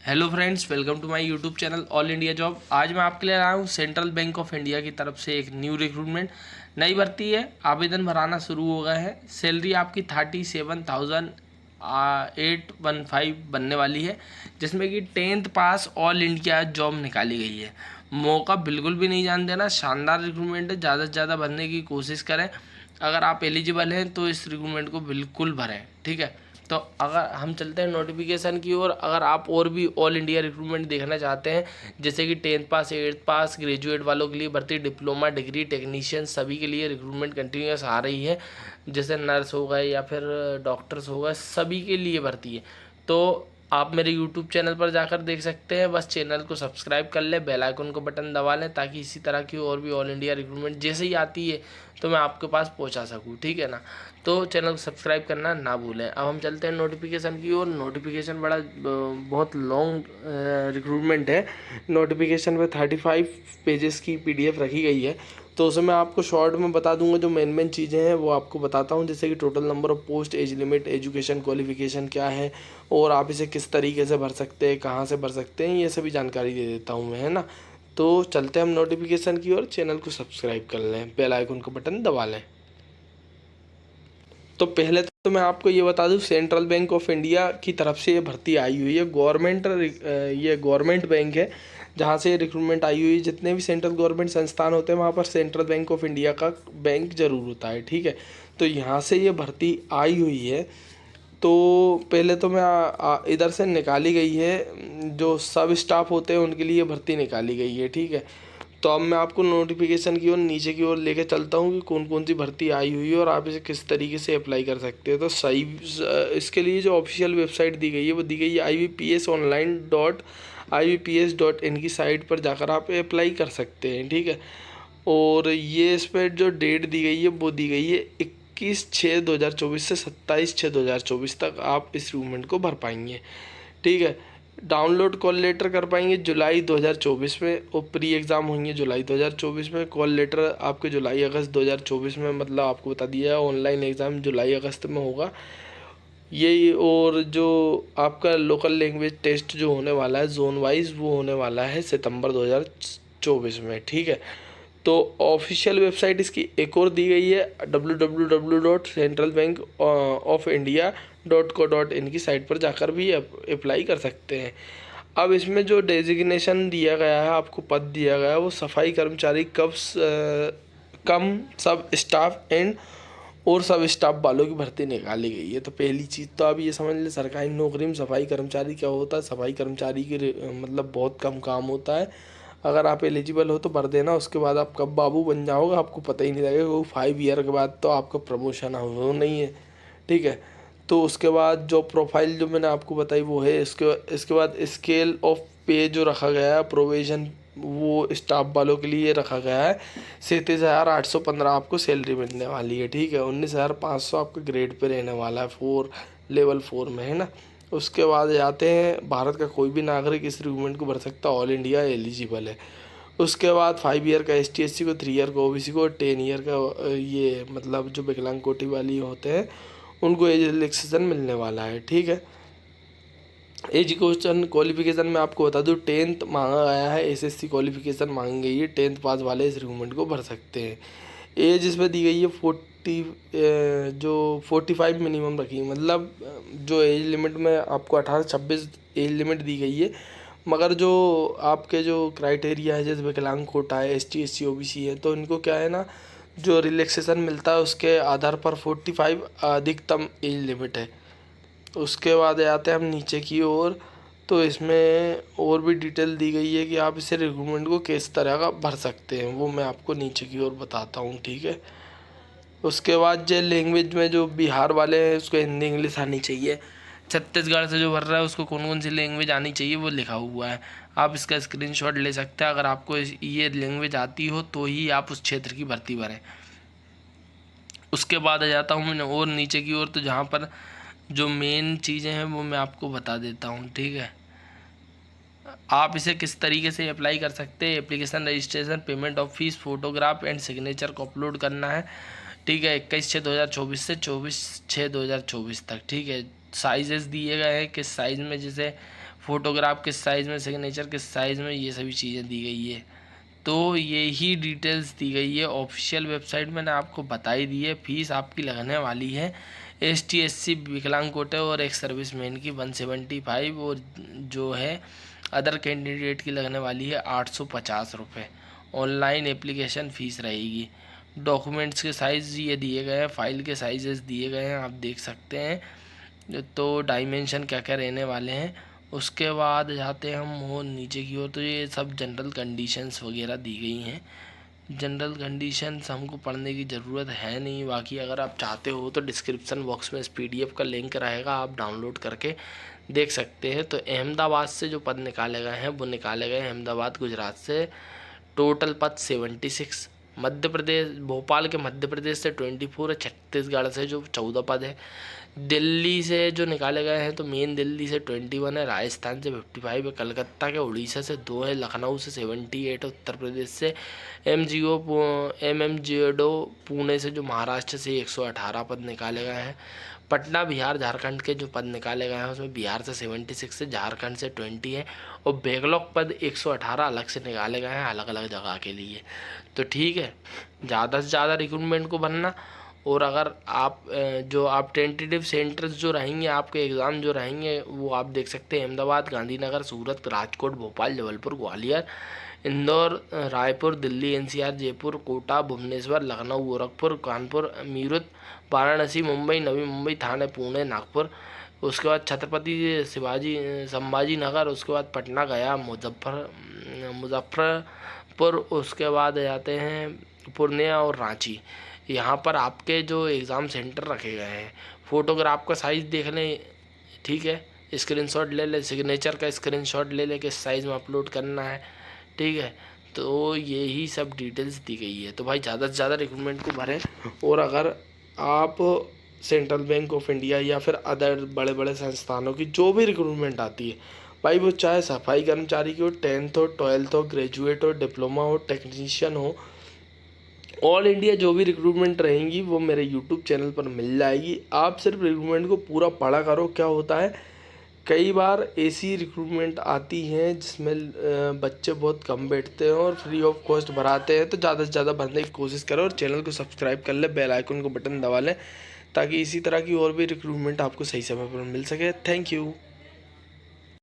Hello friends, welcome to my YouTube channel all India job. आज मैं आपके लिए लाया हूँ सेंट्रल बैंक ऑफ इंडिया की तरफ से एक न्यू रिक्रूटमेंट नई भर्ती है। आवेदन भराना शुरू हो गए हैं। सैलरी आपकी 37,815 बनने वाली है, जिसमें कि 10th पास ऑल इंडिया जॉब निकाली गई है। मौका बिल्कुल भी नहीं जान देना, शानदार रिक्रूटमेंट है। ज़्यादा से ज़्यादा भरने की कोशिश करें। अगर आप एलिजिबल हैं तो इस रिक्रूटमेंट को बिल्कुल भरें, ठीक है। तो अगर हम चलते हैं नोटिफिकेशन की ओर, अगर आप और भी ऑल इंडिया रिक्रूटमेंट देखना चाहते हैं, जैसे कि 10th पास 8th पास ग्रेजुएट वालों के लिए भर्ती, डिप्लोमा डिग्री टेक्नीशियन सभी के लिए रिक्रूटमेंट कंटिन्यूस आ रही है। जैसे नर्स हो गए या फिर डॉक्टर्स हो गए, सभी के लिए भर्ती है। तो आप मेरे यूट्यूब चैनल पर जाकर देख सकते हैं। बस चैनल को सब्सक्राइब कर लें, बेल आइकन को बटन दबा लें, ताकि इसी तरह की और भी ऑल इंडिया रिक्रूटमेंट जैसे ही आती है तो मैं आपके पास पहुंचा सकूं, ठीक है ना। तो चैनल को सब्सक्राइब करना ना भूलें। अब हम चलते हैं नोटिफिकेशन की ओर। नोटिफिकेशन बड़ा बहुत लॉन्ग रिक्रूटमेंट है। नोटिफिकेशन पे 35 पेजेस की PDF रखी गई है। तो उसमें मैं आपको शॉर्ट में बता दूंगा, जो मेन मेन चीज़ें हैं वो आपको बताता हूँ। जैसे कि total number of post, age limit, education qualification क्या है, और आप इसे किस तरीके से भर सकते हैं, कहाँ से भर सकते हैं, ये सभी जानकारी दे देता हूँ मैं, है ना। तो चलते हैं हम नोटिफिकेशन की ओर। चैनल को सब्सक्राइब कर लें, बेल आइकन का बटन दबा लें। तो पहले तो मैं आपको ये बता दूं, सेंट्रल बैंक ऑफ इंडिया की तरफ से ये भर्ती आई हुई है। ये गवर्नमेंट बैंक है जहाँ से रिक्रूटमेंट आई हुई है। जितने भी सेंट्रल गवर्नमेंट संस्थान होते हैं वहाँ पर सेंट्रल बैंक ऑफ इंडिया का बैंक जरूर होता है, ठीक है। तो यहाँ से ये भर्ती आई हुई है। तो पहले तो मैं इधर से निकाली गई है, जो सब स्टाफ होते हैं उनके लिए भर्ती निकाली गई है, ठीक है। तो अब मैं आपको नोटिफिकेशन की ओर नीचे की ओर लेके चलता हूँ कि कौन कौन सी भर्ती आई हुई है और आप इसे किस तरीके से अप्लाई कर सकते हैं। तो सही इसके लिए जो ऑफिशियल वेबसाइट दी गई है वो दी गई है IBPSonline.IBPS.in की साइट पर जाकर आप अप्लाई कर सकते हैं, ठीक है। और ये इस पर जो डेट दी गई है वो दी गई है 21/6/2024 से 27/6/2024 तक आप इस रिक्रूटमेंट को भर पाएंगे, ठीक है। डाउनलोड कॉल लेटर कर पाएंगे जुलाई 2024 में, और प्री एग्ज़ाम होंगे जुलाई 2024 में। कॉल लेटर आपके जुलाई अगस्त 2024 में, मतलब आपको बता दिया है ऑनलाइन एग्ज़ाम जुलाई अगस्त में होगा ये। और जो आपका लोकल लैंग्वेज टेस्ट जो होने वाला है जोन वाइज, वो होने वाला है सितंबर 2024 में, ठीक है। तो ऑफिशियल वेबसाइट इसकी एक और दी गई है, www.centralbankofindia.co.in की साइट पर जाकर भी अप्लाई कर सकते हैं। अब इसमें जो डेजिग्नेशन दिया गया है, आपको पद दिया गया है, वो सफाई कर्मचारी कम सब स्टाफ एंड और सब स्टाफ वालों की भर्ती निकाली गई है। तो पहली चीज़ तो आप ये समझ लें, सरकारी नौकरी में सफाई कर्मचारी क्या होता है। सफाई कर्मचारी के मतलब बहुत कम काम होता है। अगर आप एलिजिबल हो तो भर देना, उसके बाद आप कब बाबू बन जाओगे आपको पता ही नहीं लगेगा। वो 5 ईयर के बाद तो आपका प्रमोशन हो नहीं है, ठीक है। तो उसके बाद जो प्रोफाइल जो मैंने आपको बताई वो है। इसके बाद स्केल ऑफ पे जो रखा गया है प्रोविज़न, वो स्टाफ वालों के लिए रखा गया है। 37,815 आपको सैलरी मिलने वाली है, ठीक है। 19,500 आपके ग्रेड पे रहने वाला है, लेवल 4 में, है ना। उसके बाद जाते हैं, भारत का कोई भी नागरिक इस रिक्रूटमेंट को भर सकता है, ऑल इंडिया एलिजिबल है। उसके बाद 5 ईयर का ST/SC को, 3 ईयर का OBC को, और 10 ईयर का ये मतलब जो विकलांग कोटि वाली होते हैं उनको एज रिलैक्सेशन मिलने वाला है, ठीक है। एजुकेशन क्वालिफिकेशन में आपको बता दूं, 10th मांगा गया है, SSC क्वालिफिकेशन मांगी गई है। 10th पास वाले इस रिक्रूटमेंट को भर सकते हैं। एज इसमें दी गई है 45 मिनिमम रखी है। मतलब जो एज लिमिट में आपको 18 से 26 एज लिमिट दी गई है, मगर जो आपके जो क्राइटेरिया है, जैसे विकलांग कोटा है, ST/SC OBC है, तो इनको क्या है ना, जो रिलैक्सेशन मिलता है उसके आधार पर 45 अधिकतम एज लिमिट है। उसके बाद आते हैं हम नीचे की ओर। तो इसमें और भी डिटेल दी गई है कि आप इसे रिक्रूटमेंट को किस तरह का भर सकते हैं, वो मैं आपको नीचे की ओर बताता हूँ, ठीक है। उसके बाद जो लैंग्वेज में, जो बिहार वाले हैं उसको हिंदी इंग्लिश आनी चाहिए। छत्तीसगढ़ से जो भर रहा है उसको कौन कौन सी लैंग्वेज आनी चाहिए वो लिखा हुआ है। आप इसका स्क्रीनशॉट ले सकते हैं। अगर आपको ये लैंग्वेज आती हो तो ही आप उस क्षेत्र की भर्ती भरें। उसके बाद आ जाता हूँ मैं और नीचे की ओर, तो जहाँ पर जो मेन चीज़ें हैं वो मैं आपको बता देता हूँ, ठीक है। आप इसे किस तरीके से अप्लाई कर सकते हैं। Application, registration, payment of fees, photograph and signature को अपलोड करना है, ठीक है, 21/6/2024 से 24/6/2024 तक। ठीक है, साइजेस दिए गए हैं किस साइज़ में, जैसे फ़ोटोग्राफ किस साइज़ में, सिग्नेचर किस साइज़ में, ये सभी चीज़ें दी गई है। तो ये ही डिटेल्स दी गई है। ऑफिशियल वेबसाइट मैंने आपको बता ही दी है। फीस आपकी लगने वाली है ST SC विकलांग कोटे और एक सर्विसमैन की 175, और जो है अदर कैंडिडेट की लगने वाली है 850 रुपये। ऑनलाइन एप्लीकेशन फ़ीस रहेगी। डॉक्यूमेंट्स के साइज़ ये दिए गए हैं, फाइल के साइजेस दिए गए हैं, आप देख सकते हैं। तो डायमेंशन क्या क्या रहने वाले हैं। उसके बाद जाते हम वो नीचे की ओर, तो ये सब जनरल कंडीशंस वगैरह दी गई हैं। जनरल कंडीशंस हमको पढ़ने की ज़रूरत है नहीं, बाकी अगर आप चाहते हो तो डिस्क्रिप्शन बॉक्स में इस PDF का लिंक रहेगा, आप डाउनलोड करके देख सकते हैं। तो अहमदाबाद से जो पद निकाले गए हैं वो निकाले गए अहमदाबाद गुजरात से। टोटल पद 76। मध्य प्रदेश, भोपाल के मध्य प्रदेश से 24 है। छत्तीसगढ़ से जो 14 पद है। दिल्ली से जो निकाले गए हैं तो मेन दिल्ली से 21 है, राजस्थान से 55 है, कलकत्ता के, उड़ीसा से 2 है, लखनऊ से 78, उत्तर प्रदेश से MMGO पुणे से जो महाराष्ट्र से 118 पद निकाले गए हैं। पटना बिहार झारखंड के जो पद निकाले गए हैं उसमें बिहार से 76 है, झारखंड से 20 है, और बैकलॉग पद 118 अलग से निकाले गए हैं अलग अलग जगह के लिए। तो ठीक है, ज़्यादा से ज़्यादा रिक्रूटमेंट को बनना। और अगर आप जो आप टेंटेटिव सेंटर्स जो रहेंगे, आपके एग्ज़ाम जो रहेंगे वो आप देख सकते हैं। अहमदाबाद, गांधीनगर, सूरत, राजकोट, भोपाल, जबलपुर, ग्वालियर, इंदौर, रायपुर, दिल्ली NCR, जयपुर, कोटा, भुवनेश्वर, लखनऊ, गोरखपुर, कानपुर, मीरठ, वाराणसी, मुंबई, नवी मुंबई, थाने, पुणे, नागपुर। उसके बाद छत्रपति संभाजी नगर, उसके बाद पटना, गया, मुजफ्फरपुर, उसके बाद जाते हैं पूर्णिया और रांची। यहाँ पर आपके जो एग्ज़ाम सेंटर रखे गए हैं। फ़ोटोग्राफ का साइज़ देख लें, ठीक है, स्क्रीनशॉट ले लें, सिग्नेचर का स्क्रीनशॉट ले लें, किस साइज़ में अपलोड करना है। ठीक है, तो यही सब डिटेल्स दी गई है। तो भाई ज़्यादा से ज़्यादा रिक्रूटमेंट को भरें। और अगर आप सेंट्रल बैंक ऑफ इंडिया या फिर अदर बड़े बड़े संस्थानों की जो भी रिक्रूटमेंट आती है, भाई वो चाहे सफाई कर्मचारी की हो, 10th हो, 12th हो, ग्रेजुएट हो, डिप्लोमा हो, टेक्नीशियन हो, ऑल इंडिया जो भी रिक्रूटमेंट रहेंगी वो मेरे यूट्यूब चैनल पर मिल जाएगी। आप सिर्फ रिक्रूटमेंट को पूरा पढ़ा करो। क्या होता है, कई बार ऐसी रिक्रूटमेंट आती हैं जिसमें बच्चे बहुत कम बैठते हैं और फ्री ऑफ कॉस्ट भराते हैं। तो ज़्यादा से ज़्यादा भरने की कोशिश करो और चैनल को सब्सक्राइब कर ले, बेल आइकन को बटन दबा लें, ताकि इसी तरह की और भी रिक्रूटमेंट आपको सही समय पर मिल सके। Thank you.